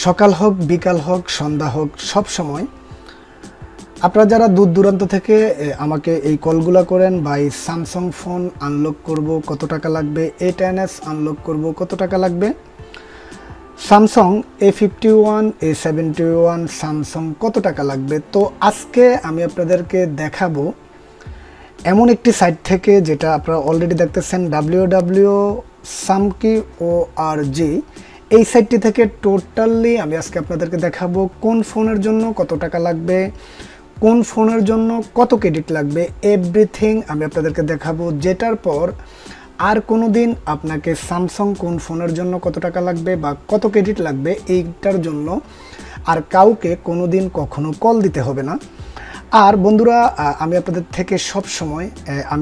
সকাল হোক বিকাল হোক সন্ধ্যা হোক সব সময় আপনারা যারা দূর দূরান্ত থেকে আমাকে এই কলগুলো করেন বা এই স্যামসাং ফোন আনলক করব কত টাকা লাগবে, A10s আনলক করব কত টাকা লাগবে, স্যামসাং A51 A71 স্যামসাং কত টাকা লাগবে। তো আজকে আমি আপনাদেরকে দেখাবো এমন একটি সাইট থেকে, যেটা আপনারা অলরেডি দেখতেছেন www.samki.org। এই সাইটটি থেকে টোটালি আমি আজকে আপনাদেরকে দেখাবো কোন ফোনের জন্য কত টাকা লাগবে, কোন ফোনের জন্য কত ক্রেডিট লাগবে, এভরিথিং আমি আপনাদেরকে দেখাবো। যেটার পর আর কোনো দিন আপনাকে স্যামসাং কোন ফোনের জন্য কত টাকা লাগবে বা কত ক্রেডিট লাগবে এইটার জন্য আর কাউকে কোনো দিন কখনো কল দিতে হবে না। আর বন্ধুরা, আমি আপনাদের থেকে সব সময়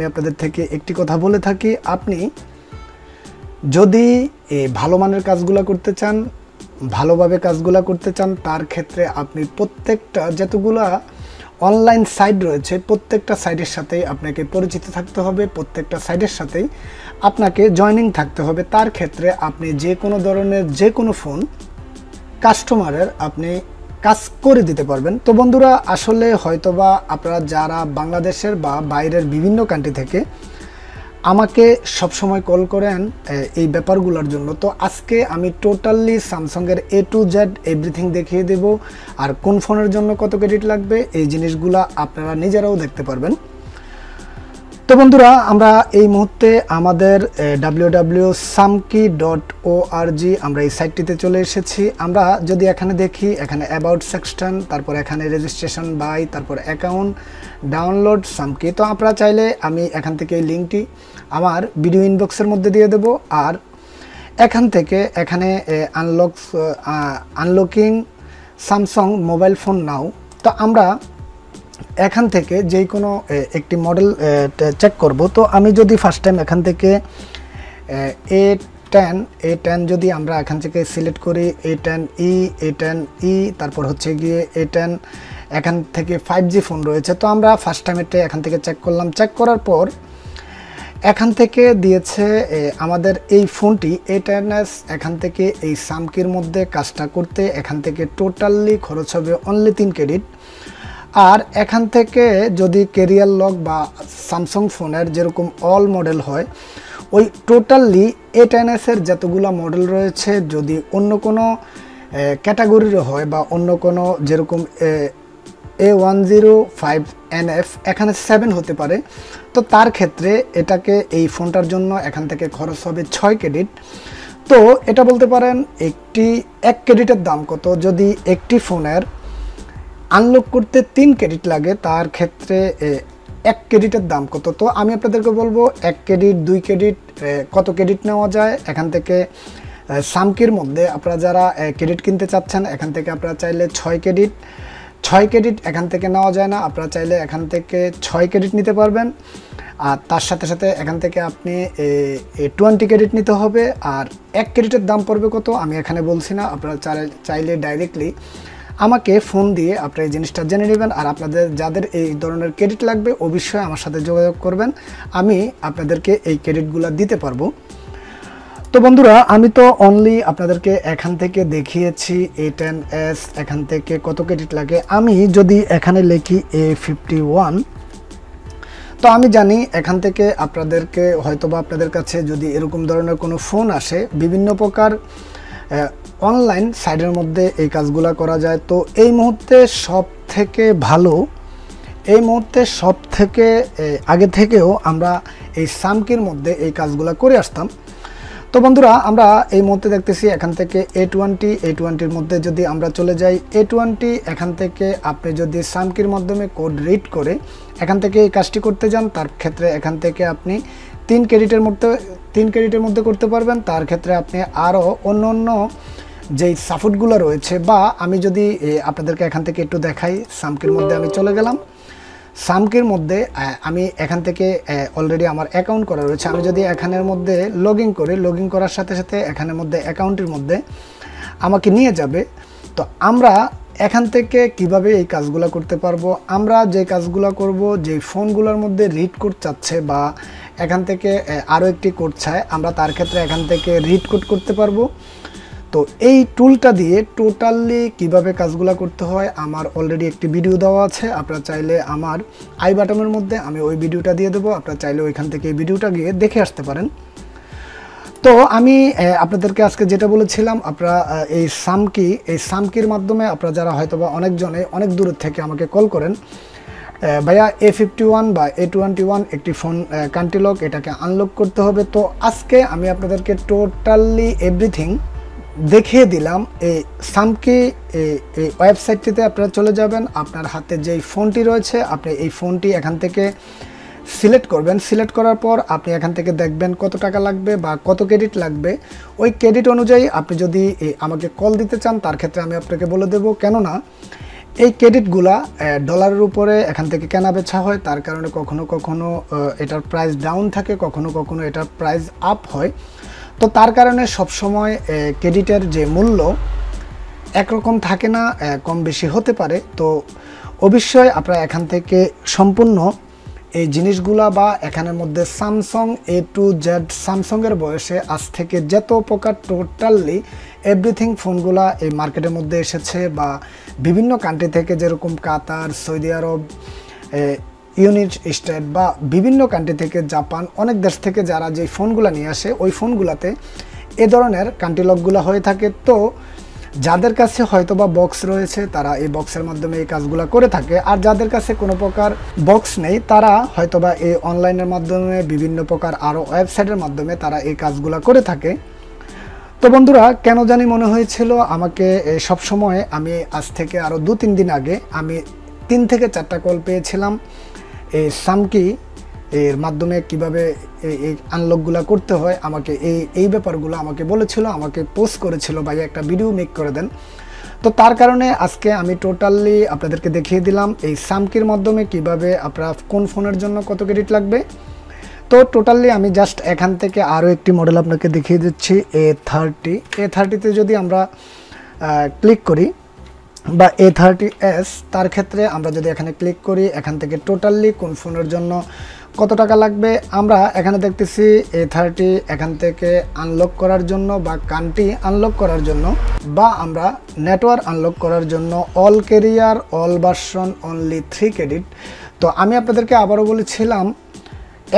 আপনাদের থেকে একটি কথা বলে থাকি, আপনি যদি ভালো মানের কাজগুলো করতে চান, ভালোভাবে কাজগুলো করতে চান, তার ক্ষেত্রে আপনি প্রত্যেকটা যতগুলা অনলাইন সাইট রয়েছে প্রত্যেকটা সাইটের সাথেই আপনাকে পরিচিত থাকতে হবে, প্রত্যেকটা সাইটের সাথেই আপনাকে জয়েনিং থাকতে হবে। তার ক্ষেত্রে আপনি যে কোনো ধরনের যে কোনো ফোন কাস্টমারের আপনি কাজ করে দিতে পারবেন। তো বন্ধুরা, আসলে হয়তোবা আপনারা যারা বাংলাদেশের বা বাইরের বিভিন্ন কান্ট্রি থেকে আমাকে সবসময় কল করেন এই ব্যাপারগুলোর জন্য, তো আজকে আমি টোটালি স্যামসাংয়ের A to Z এভরিথিং দেখিয়ে দেব। আর কোন ফোনের জন্য কত ক্রেডিট লাগবে এই জিনিসগুলো আপনারা নিজেরাও দেখতে পারবেন। তো বন্ধুরা, আমরা এই মুহূর্তে আমাদের www.samki.org আমরা এই সাইটটিতে চলে এসেছি। আমরা যদি এখানে দেখি, এখানে অ্যাবাউট সেকশন, তারপর এখানে রেজিস্ট্রেশন বাই, তারপর অ্যাকাউন্ট, ডাউনলোড সামকি। তো আপনারা চাইলে আমি এখান থেকে এই লিঙ্কটি আমার ভিডিও ইনবক্সের মধ্যে দিয়ে দেব। আর এখান থেকে এখানে আনলকিং স্যামসাং মোবাইল ফোন নাও। তো আমরা এখান থেকে যে কোনো একটি মডেল চেক করব। তো আমি যদি ফার্স্ট টাইম এখান থেকে A10 যদি আমরা এখান থেকে সিলেক্ট করি, A10e, তারপর হচ্ছে গিয়ে A10, এখান থেকে 5G ফোন রয়েছে। তো আমরা ফার্স্ট টাইম এটা এখান থেকে চেক করলাম। চেক করার পর এখান থেকে দিয়েছে আমাদের এই ফোনটি A10s এখান থেকে এই সামকির মধ্যে কাজটা করতে এখান থেকে টোটালি খরচ হবে অনলি 3 ক্রেডিট। আর এখান থেকে যদি ক্যারিয়ার লক বা স্যামসাং ফোনের যেরকম অল মডেল হয়, ওই টোটালি A10s এর যতগুলো মডেল রয়েছে, যদি অন্য কোনো ক্যাটাগরির হয় বা অন্য কোনো যেরকম A105NF এখানে 7 হতে পারে, তো তার ক্ষেত্রে এটাকে এই ফোনটার জন্য এখান থেকে খরচ হবে 6 ক্রেডিট। তো এটা বলতে পারেন এক ক্রেডিটের দাম কত। যদি একটি ফোনের আনলক করতে 3 ক্রেডিট লাগে, তার ক্ষেত্রে 1 ক্রেডিটের দাম কত। তো আমি আপনাদেরকে বলবো 1 ক্রেডিট 2 ক্রেডিট কত ক্রেডিট নেওয়া যায় এখান থেকে সামকির মধ্যে। আপনারা যারা ক্রেডিট কিনতে চাচ্ছেন এখান থেকে আপনারা চাইলে 6 ক্রেডিট এখান থেকে নেওয়া যায় না, আপনারা চাইলে এখান থেকে 6 ক্রেডিট নিতে পারবেন। আর তার সাথে সাথে এখান থেকে আপনি 20 ক্রেডিট নিতে হবে। আর 1 ক্রেডিটের দাম পড়বে কত আমি এখানে বলছি না, আপনারা চাইলে ডাইরেক্টলি আমাকে ফোন দিয়ে আপনারা এই জিনিসটা জেনে নেবেন। আর আপনাদের যাদের এই ধরনের ক্রেডিট লাগবে অবশ্যই আমার সাথে যোগাযোগ করবেন, আমি আপনাদেরকে এই ক্রেডিটগুলো দিতে পারবো। তো বন্ধুরা, আমি তো অনলি আপনাদেরকে এখান থেকে দেখিয়েছি A10s এখান থেকে কত ক্রেডিট লাগে। আমি যদি এখানে লিখি A51, তো আমি জানি এখান থেকে আপনাদেরকে হয়তোবা আপনাদের কাছে যদি এরকম ধরনের কোনো ফোন আসে, বিভিন্ন প্রকার অনলাইন সাইটের মধ্যে এই কাজগুলো করা যায়। তো এই মুহূর্তে সব থেকে ভালো, এই মুহূর্তে সব থেকে আগে থেকেও আমরা এই সামকির মধ্যে এই কাজগুলো করে আসতাম। তো বন্ধুরা, আমরা এই মুহূর্তে দেখতেছি এখান থেকে A20-র মধ্যে যদি আমরা চলে যাই, A20 এখান থেকে আপনি যদি সামকির মাধ্যমে কোড রিড করে এখান থেকে এই কাজটি করতে যান, তার ক্ষেত্রে এখান থেকে আপনি 3 ক্রেডিটের মধ্যে করতে পারবেন। তার ক্ষেত্রে আপনি আরও অন্য যেই সাপোর্টগুলো রয়েছে, বা আমি যদি আপনাদেরকে এখান থেকে একটু দেখাই, সামকির মধ্যে আমি চলে গেলাম। সামকির মধ্যে আমি এখান থেকে অলরেডি আমার অ্যাকাউন্ট করা রয়েছে। আমি যদি এখানের মধ্যে লগ ইন করার সাথে সাথে এখানের মধ্যে অ্যাকাউন্টের মধ্যে আমাকে নিয়ে যাবে। তো আমরা এখান থেকে কিভাবে এই কাজগুলো করতে পারবো, আমরা যে কাজগুলো করব, যে ফোনগুলোর মধ্যে রিড কোড চাচ্ছে বা এখান থেকে আরও একটি কোড চায়, আমরা তার ক্ষেত্রে এখান থেকে রিড কোড করতে পারবো। তো তো এই টুলটা দিয়ে টোটালি কিভাবে কাজগুলো করতে হয় আমার অলরেডি একটি ভিডিও দেওয়া আছে, আপনারা চাইলে আমার আই বাটনের মধ্যে আমি ওই ভিডিওটা দিয়ে দেবো, আপনারা চাইলে ওইখান থেকে এই ভিডিওটা গিয়ে দেখে আসতে পারেন। তো আমি আপনাদেরকে আজকে যেটা বলেছিলাম, আপনারা এই সামকির মাধ্যমে আপনারা যারা হয়তোবা অনেকজনে অনেক দূর থেকে আমাকে কল করেন, ভাইয়া A51 বা A21 একটি ফোন কান্ট্রি লক, এটাকে আনলক করতে হবে। তো আজকে আমি আপনাদেরকে টোটালি এভরিথিং দেখিয়ে দিলাম। এই সামকি এই ওয়েবসাইটটিতে আপনারা চলে যাবেন, আপনার হাতে যেই ফোনটি রয়েছে আপনি এই ফোনটি এখান থেকে সিলেক্ট করবেন। সিলেক্ট করার পর আপনি এখান থেকে দেখবেন কত টাকা লাগবে বা কত ক্রেডিট লাগবে। ওই ক্রেডিট অনুযায়ী আপনি যদি আমাকে কল দিতে চান তার ক্ষেত্রে আমি আপনাকে বলে দেবো, কেননা এই ক্রেডিটগুলা ডলারের উপরে এখান থেকে কেনা বেচা হয়, তার কারণে কখনো কখনো এটার প্রাইস ডাউন থাকে, কখনো কখনো এটার প্রাইস আপ হয়। তো তার কারণে সবসময় ক্রেডিটের যে মূল্য একরকম থাকে না, কম বেশি হতে পারে। তো অবশ্যই আপনারা এখান থেকে সম্পূর্ণ এই জিনিসগুলা বা এখানের মধ্যে স্যামসাং A to Z, স্যামসাংয়ের বয়সে আজ থেকে যত প্রকার টোটালি এভরিথিং ফোনগুলা এই মার্কেটের মধ্যে এসেছে বা বিভিন্ন কান্ট্রি থেকে, যেরকম কাতার, সৌদি আরব, ইউনাইটেড স্টেট বা বিভিন্ন কান্ট্রি থেকে, জাপান, অনেক দেশ থেকে যারা যে ফোনগুলো নিয়ে আসে ওই ফোনগুলোতে এ ধরনের কান্ট্রি লকগুলো হয়ে থাকে। তো যাদের কাছে হয়তোবা বক্স রয়েছে তারা এই বক্সের মাধ্যমে এই কাজগুলো করে থাকে, আর যাদের কাছে কোনো প্রকার বক্স নেই তারা হয়তোবা এই অনলাইনের মাধ্যমে বিভিন্ন প্রকার আরও ওয়েবসাইটের মাধ্যমে তারা এই কাজগুলো করে থাকে। তো বন্ধুরা, কেন জানি মনে হয়েছিল আমাকে সবসময়, আমি আজ থেকে আরও 2-3 দিন আগে আমি 3 থেকে 4টা কল পেয়েছিলাম এই সামকি এর মাধ্যমে কিভাবে এই আনলকগুলো করতে হয়, আমাকে এই ব্যাপারগুলো আমাকে বলেছিল, আমাকে পোস্ট করেছিল, ভাই একটা ভিডিও মেক করে দেন। তো তার কারণে আজকে আমি টোটালি আপনাদেরকে দেখিয়ে দিলাম এই সামকির মাধ্যমে কিভাবে আপনার কোন ফোনের জন্য কত ক্রেডিট লাগবে। তো টোটালি আমি জাস্ট এখান থেকে আরও একটি মডেল আপনাকে দেখিয়ে দিচ্ছি, A30তে যদি আমরা ক্লিক করি বা A30s, তার ক্ষেত্রে আমরা যদি এখানে ক্লিক করি, এখান থেকে টোটালি কোন ফোনের জন্য কত টাকা লাগবে আমরা এখানে দেখতেছি। A30 এখান থেকে আনলক করার জন্য বা কান্ট্রি আনলক করার জন্য বা আমরা নেটওয়ার্ক আনলক করার জন্য all career, all version, only 3 credit. তো আমি আপনাদেরকে আবারও বলেছিলাম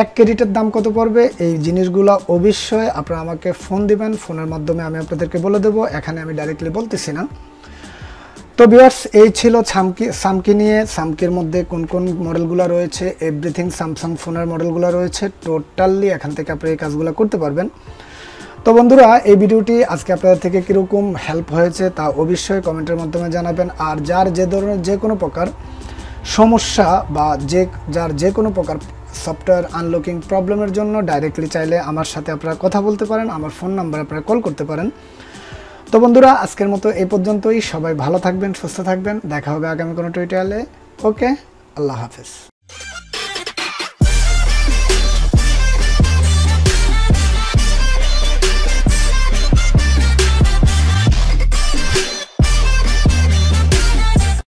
1 ক্রেডিটের দাম কত পড়বে, এই জিনিসগুলো অবশ্যই আপনারা আমাকে ফোন দিবেন, ফোনের মাধ্যমে আমি আপনাদেরকে বলে দেবো, এখানে আমি ডাইরেক্টলি বলতেছি না। তো ভিউয়ার্স, এই ছিল সামকি নিয়ে। সামকির মধ্যে কোন কোন মডেলগুলো রয়েছে, এভরিথিং স্যামসাং ফোনের মডেলগুলো রয়েছে, টোটালি এখান থেকে আপনি এই কাজগুলো করতে পারবেন। তো বন্ধুরা, এই ভিডিওটি আজকে আপনাদের থেকে কীরকম হেল্প হয়েছে তা অবশ্যই কমেন্টের মাধ্যমে জানাবেন। আর যার যে ধরনের যে কোনো প্রকার সমস্যা বা যার যে কোনো প্রকার সফটওয়্যার আনলকিং প্রবলেমের জন্য ডাইরেক্টলি চাইলে আমার সাথে আপনারা কথা বলতে পারেন, আমার ফোন নাম্বারে আপনারা কল করতে পারেন। তো বন্ধুরা, আজকের মতো এই পর্যন্তই। সবাই ভালো থাকবেন, সুস্থ থাকবেন, দেখা হবে আগামী কোনো টিউটোরিয়ালে। ওকে, আল্লাহ হাফেজ।